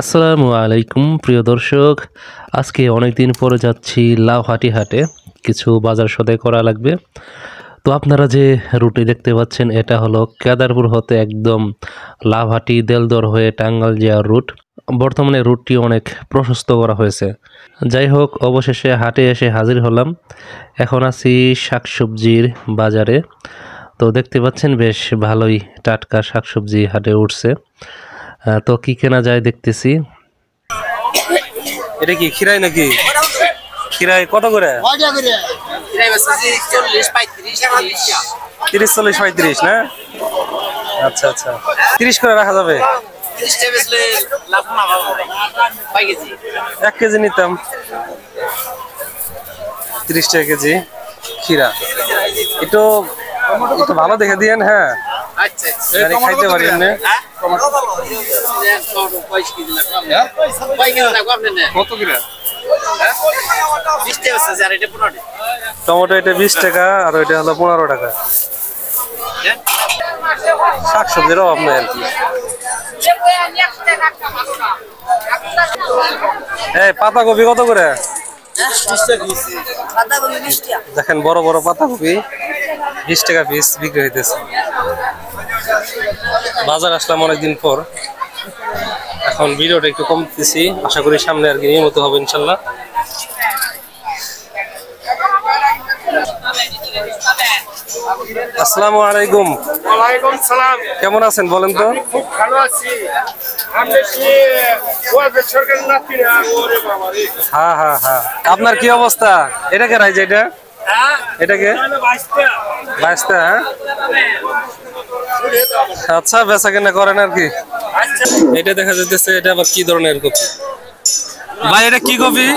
আসসালামু আলাইকুম প্রিয় দর্শক। আজকে অনেকদিন পরে যাচ্ছি লাউহাটি হাটে, কিছু বাজার সদাই করা লাগবে। তো আপনারা যে রুটটি দেখতে পাচ্ছেন এটা হলো কেদারপুর হতে একদম লাউহাটি দেলদর হয়ে টাঙ্গাইল যাওয়ার রুট। বর্তমানে রুটটি অনেক প্রশস্ত করা হয়েছে। যাই হোক, অবশেষে হাটে এসে হাজির হলাম। এখন আছি শাকসবজির বাজারে। তো দেখতে পাচ্ছেন বেশ ভালোই টাটকা শাকসবজি হাটে উঠছে। তো কি কেনা যায় দেখতেছি। এটা কি খিরাই নাকি? খিরাই কত করে? 30, 40, 35 না? আচ্ছা আচ্ছা, 30 করে রাখা যাবে। 1 কেজি নিতাম। 30 টাকা কেজি খিরা। একটু ভালো দেখে দিয়েন। হ্যাঁ, খাইতে পারি না। টমেটো এটা 20 টাকা আর ওইটা হলো 15 টাকা। শাকসবজির অভাব নেই আর কি। এই পাতাকপি কত করে? দেখেন বড় বড় পাতাকপি 20 টাকা পিস বিক্রি হইতেছে। বাজার আসলাম অনেকদিন পর, এখন ভিডিওটা একটু কমতেছি, আশা করি সামনে আর কি নিয়মিত হবে ইনশাল্লাহ। আসসালামু আলাইকুম। ওয়ালাইকুম সালাম। কেমন আছেন বলেন তো? খুব ভালো আছি। হ্যাঁ হ্যাঁ হ্যাঁ, আপনার কি অবস্থা? এটাকে রাইজ এটা এটাকে 22 টা। হ্যাঁ আচ্ছা, বেচা কেনা করেন আর কি। এটা দেখা যাইতেছে, এটা আবার কি ধরনের কপি ভাই? এটা কি কপি?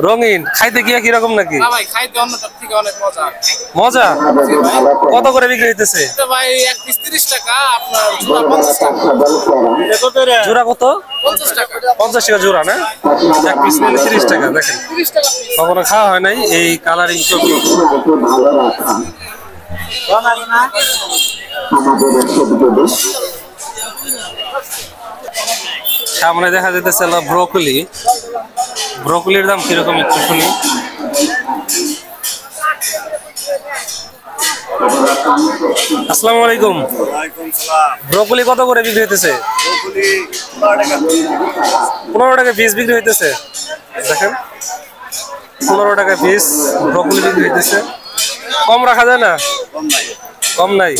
রঙিন। খাইতে গিয়ে কিরকম নাকি? মজা। কত করে বিক্রি হইতেছে? জোড়া কত? 50 টাকা জোড়া না? এক পিস মানে 30 টাকা। দেখেন কখনো খাওয়া হয় নাই এই কালারিং কপি। সামনে দেখা যেতেছে ব্রোকলি। ব্রোকলির দাম কিরকম একটু শুনি। আসসালামু আলাইকুম। ব্রোকলি কত করে বিক্রি হইতেছে? 15 টাকা পিস বিক্রি হইতেছে। দেখেন 15 টাকা পিস ব্রোকলি বিক্রি হইতেছে। কম রাখা যায় না? কম নাই।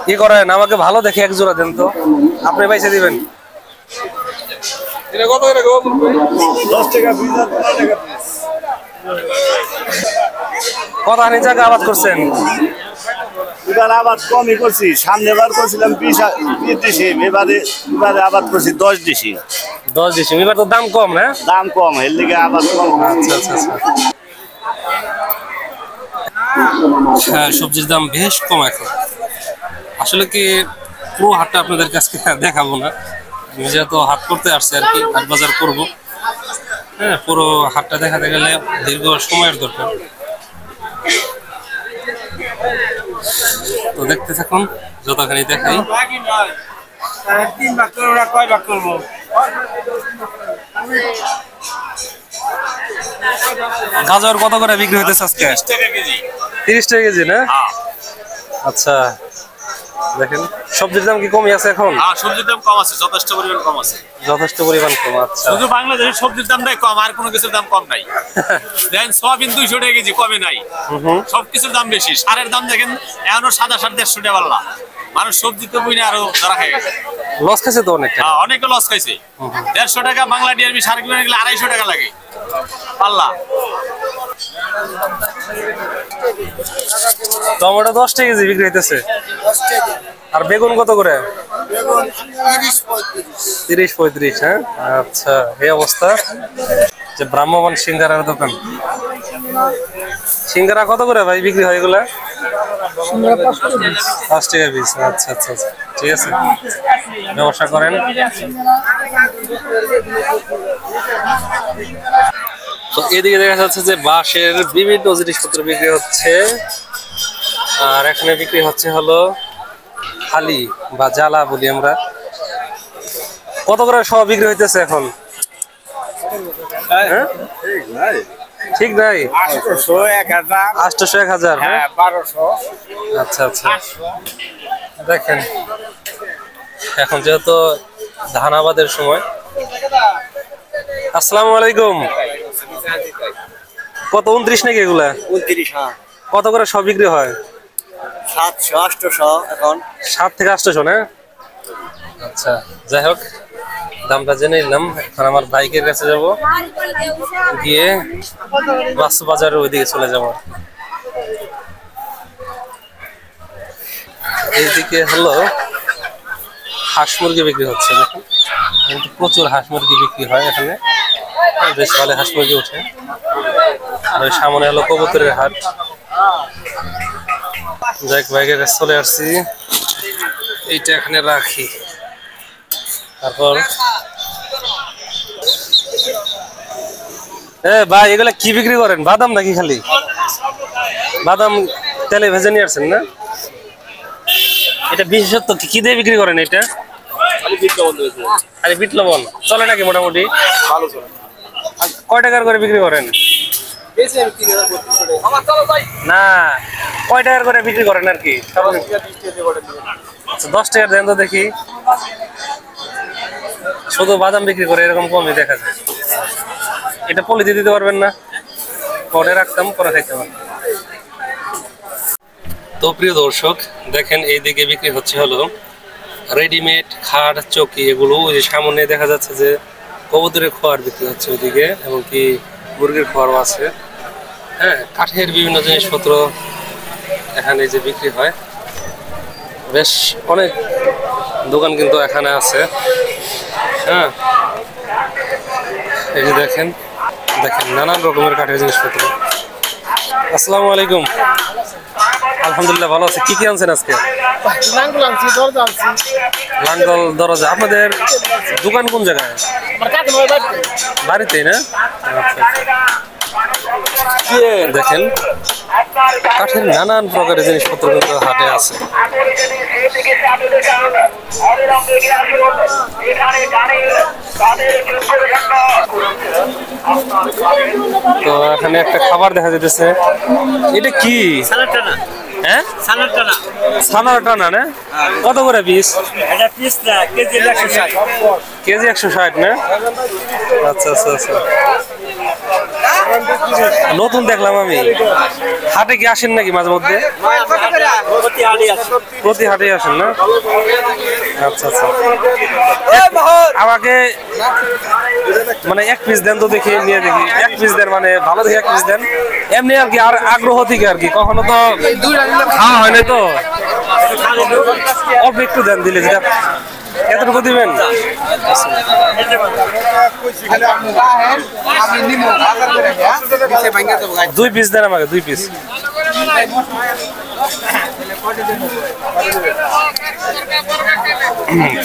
কি করেন? আমাকে ভালো দেখে এক জোড়া দেন তো, আপনি পয়সা দিবেন। কত করে? 10 টাকা পিস আর 15 টাকা পিস। কত হানি জায়গা আবাদ করছেন? এবার আবাদ কমই করছি। সামনেবার করছিলাম 20 ডিসিম, এবারে আবাদ করছি 10 ডিসিম। 10 ডিসিম। এবার তো দাম কম না? দাম কম, এর লিগে আবাদ কম। আচ্ছা আচ্ছা আচ্ছা। হ্যাঁ, সবজির দাম বেশ কম এখন। আসলে কি পুরো হাটটা আপনাদের কাছে দেখাবো না, নিজে তো হাট করতে আসছে আর কি, হাট বাজার করবো। হ্যাঁ, পুরো হাটটা দেখাতে গেলে দীর্ঘ সময়ের দরকার। তো দেখতে থাকুন, যতখানি দেখাই। গাজর কত করে বিক্রি হইতেছে আজকে? 30 টাকা কেজি না? আচ্ছা, দেখেন সবজির দাম কি কমই আছে এখন? সবজির দাম কম আছে, যথেষ্ট পরিমাণ কম আছে। যথেষ্ট পরিমাণ কম। আচ্ছা, শুধু বাংলাদেশের সবজির দামটাই কম, আর কোনো কিছুর দাম কম নাই। দেখেন সয়াবিন 200 টাকা কেজি, কমে নাই। সবকিছুর দাম বেশি। সারের দাম দেখেন এখনো সাদা সার 150 টাকা পাল্লা। মানুষ সবজি তো বুঝে আরো ধরা খেয়ে গেছে। লস খাইছে তো অনেক। অনেকে লস খাইছে। 150 টাকা বাংলা ডিআরবি সার কিনে গেলে 250 টাকা লাগে পাল্লা। টমেটো 10 টাকা কেজি বিক্রি হইতেছে। আর বেগুন কত করে? 30-35। হ্যাঁ আচ্ছা, এই অবস্থা। যে ব্রাহ্মণ সিঙ্গারার দোকান, সিঙ্গারা কত করে ভাই বিক্রি হয় এগুলা? 5 টাকা পিস। আচ্ছা আচ্ছা আচ্ছা, ঠিক আছে, ব্যবসা করেন। তো এদিকে দেখা যাচ্ছে যে বাঁশের বিভিন্ন জিনিসপত্র বিক্রি হচ্ছে, আর এখানে বিক্রি হচ্ছে হলো হালি বা জ্বালা বলি আমরা। কত করে সব বিক্রি হইতেছে এখন? হ্যাঁ? ঠিক নাই, 800 1000। হ্যাঁ, 1200। আচ্ছা আচ্ছা। দেখেন এখন যেহেতু ধান আবাদের সময়। আসসালামু আলাইকুম। কত 29 নাকি এগুলা? 29। হ্যাঁ, কত করে সব বিক্রি হয়? 700 800 এখন। 7 থেকে 800 না? আচ্ছা, যাই হোক দামটা জেনে নিলাম। এখন আমার বাইকের কাছে যাব, গিয়ে মাছ বাজারের ওইদিকে চলে যাব। এইদিকে হলো হাঁস মুরগি বিক্রি হচ্ছে। দেখুন কিন্তু প্রচুর হাঁস মুরগি বিক্রি হয় এখানে, বেশ ভালো হাঁস মুরগি ওঠে। আর ওই সামনে হলো কবুতরের হাট। যাই হোক বাইকের কাছে চলে আসছি, এইটা এখানে রাখি। তারপর ভাই এগুলা কি বিক্রি করেন? বাদাম নাকি খালি? বাদাম তেলে ভেজে নিয়ে আসছেন না? এটা বিশেষত্ব কি দিয়ে বিক্রি করেন এটা? আরে বিট লবণ চলে নাকি মোটামুটি? কয় টাকার করে বিক্রি করেন? না, কয় টাকার করে বিক্রি করেন আর কি? 10 টাকার দেন তো দেখি। শুধু বাদাম বিক্রি করে এরকম কমই দেখা যায়। এটা পলিতে দিতে পারবেন না? পরে রাখতাম, পরে খাইতাম। তো প্রিয় দর্শক দেখেন এইদিকে বিক্রি হচ্ছে হলো রেডিমেড খাট চৌকি। এগুলো ওই যে সামনে দেখা যাচ্ছে যে কবুতরের খোয়ার বিক্রি হচ্ছে ওইদিকে, এবং কি মুরগির খোয়ারও আছে। হ্যাঁ, কাঠের বিভিন্ন জিনিসপত্র এখানে যে বিক্রি হয়। বেশ অনেক দোকান কিন্তু এখানে আছে। হ্যাঁ, এই যে দেখেন দেখেন নানান রকমের কাঠের জিনিসপত্র। আসসালামু আলাইকুম। আলহামদুলিল্লাহ ভালো আছে। কি কি আনছেন আজকে? লাঙ্গল দরজা। আপনাদের দোকান কোন জায়গায়? বাড়িতেই না? দেখেন কাঠের নানান প্রকারের জিনিসপত্র কিন্তু হাটে আছে। তো এখানে একটা খাবার দেখা যাইতেছে। এটা কি? হ্যাঁ, ছানার টানা না? কত করে পিস? কেজি 160 না? আচ্ছা আচ্ছা আচ্ছা। নতুন দেখলাম আমি। হাটে কি আসেন নাকি মাঝে মধ্যে? প্রতি হাটে আসেন না? আচ্ছা আচ্ছা। আমাকে মানে 1 পিস দেন তো দেখি, নিয়ে দেখি। 1 পিস দেন, মানে ভালো দেখে 1 পিস দেন। এমনি আর কি, আর আগ্রহ থেকে আর কি, কখনো তো খাওয়া হয় না, তো অল্প একটু দেন, দিলে যেটা। এতটুকু দিবেন? 2 পিস দেন আমাকে, 2 পিস।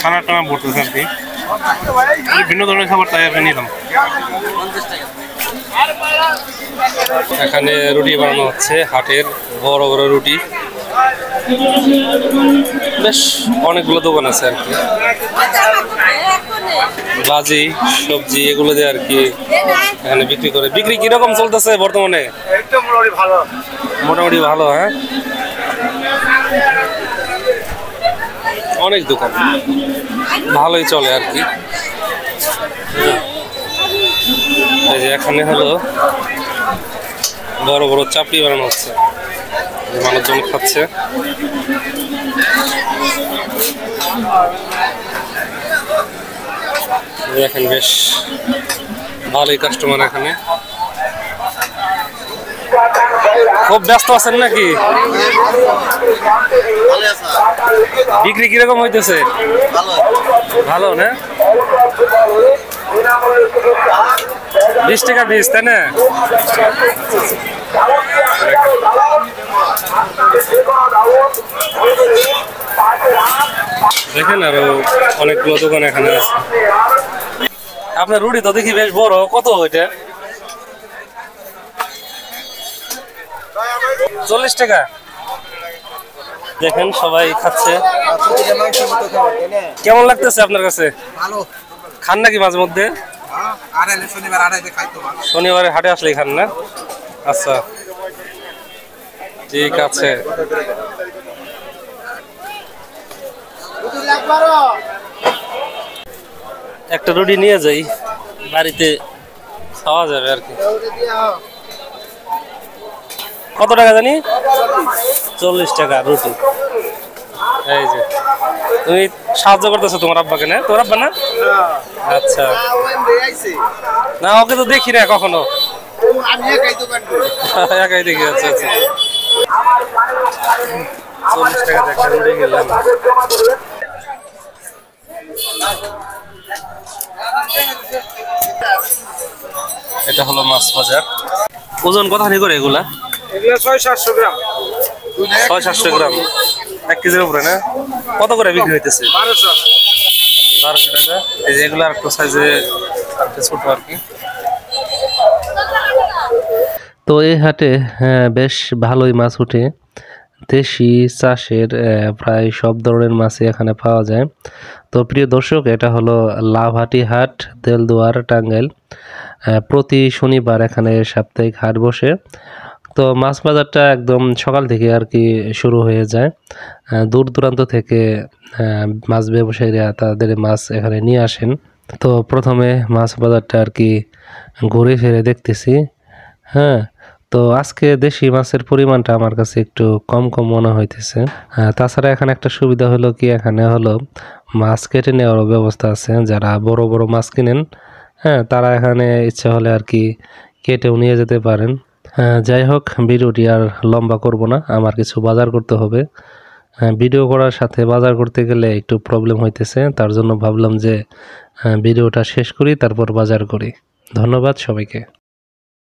খানার টানা পড়তেছে আর কি, ভিন্ন ধরনের খাবার, তাই আর নিলাম। এখানে রুটি বানানো হচ্ছে, হাটের বড় বড় রুটি। বেশ অনেকগুলো দোকান আছে আর কি, ভাজি সবজি এগুলো দিয়ে আর কি এখানে বিক্রি করে। বিক্রি কিরকম চলতেছে বর্তমানে? মোটামুটি ভালো। হ্যাঁ, অনেক দোকান, ভালোই চলে আর কি। এই যে এখানে হলো বড় বড় চাপড়ি বানানো হচ্ছে, মানুষজন খাচ্ছে। দেখেন বেশ ভালোই কাস্টমার এখানে। খুব ব্যস্ত আছেন নাকি? বিক্রি কিরকম হইতেছে? ভালো না? 20 টাকা পিস, তাই না? দেখেন আরো অনেকগুলো দোকান এখানে আছে। আপনার রুটি তো দেখি বেশ বড়। কত এটা? 40 টাকা। দেখেন সবাই খাচ্ছে। কেমন লাগতেছে আপনার কাছে? ভালো। খান নাকি মাঝে মধ্যে? শনিবারে হাটে আসলেই খান না? আচ্ছা ঠিক আছে। একটা রুটি নিয়ে যাই, বাড়িতে খাওয়া যাবে আর কি। কত টাকা জানি? 40 টাকা রুটি। এই যে তুমি সাহায্য করতেছো তোমার আব্বাকে না? তোর আব্বা না? আচ্ছা না, ওকে তো দেখি না কখনো। একাই দেখি। আচ্ছা আচ্ছা 40 টাকা একটা রুটি গেলাম। এটা হলো মাছ বাজার। ওজন কত হানি করে এগুলা? 600-700 গ্রাম। 600-700 গ্রাম 1 কেজির উপরে না? কত করে বিক্রি হইতেছে? 1200 টাকা। এই যে এগুলো একটু সাইজে ছোট আর কি। তো এই হাটে বেশ ভালোই মাছ উঠে। দেশি চাষের প্রায় সব ধরনের মাছই এখানে পাওয়া যায়। তো প্রিয় দর্শক, এটা হলো লাভহাটি হাট, দেলদুয়ার, টাঙ্গাইল। প্রতি শনিবার এখানে সাপ্তাহিক হাট বসে। তো মাছ বাজারটা একদম সকাল থেকে আর কি শুরু হয়ে যায়। দূর দূরান্ত থেকে মাছ ব্যবসায়ীরা তাদের মাছ এখানে নিয়ে আসেন। তো প্রথমে মাছ বাজারটা আর কি ঘুরে ফিরে দেখতেছি। হ্যাঁ, তো আজকে দেশি মাছের পরিমাণটা আমার কাছে একটু কম কম মনে হইতেছে। তাছাড়া এখানে একটা সুবিধা হলো কি, এখানে হলো মাছ কেটে নেওয়ারও ব্যবস্থা আছে। যারা বড় বড় মাছ কিনেন, হ্যাঁ, তারা এখানে ইচ্ছা হলে আর কি কেটেও নিয়ে যেতে পারেন। যাই হোক, ভিডিওটি আর লম্বা করব না, আমার কিছু বাজার করতে হবে। ভিডিও করার সাথে বাজার করতে গেলে একটু প্রবলেম হইতেছে, তার জন্য ভাবলাম যে ভিডিওটা শেষ করি, তারপর বাজার করি। ধন্যবাদ সবাইকে।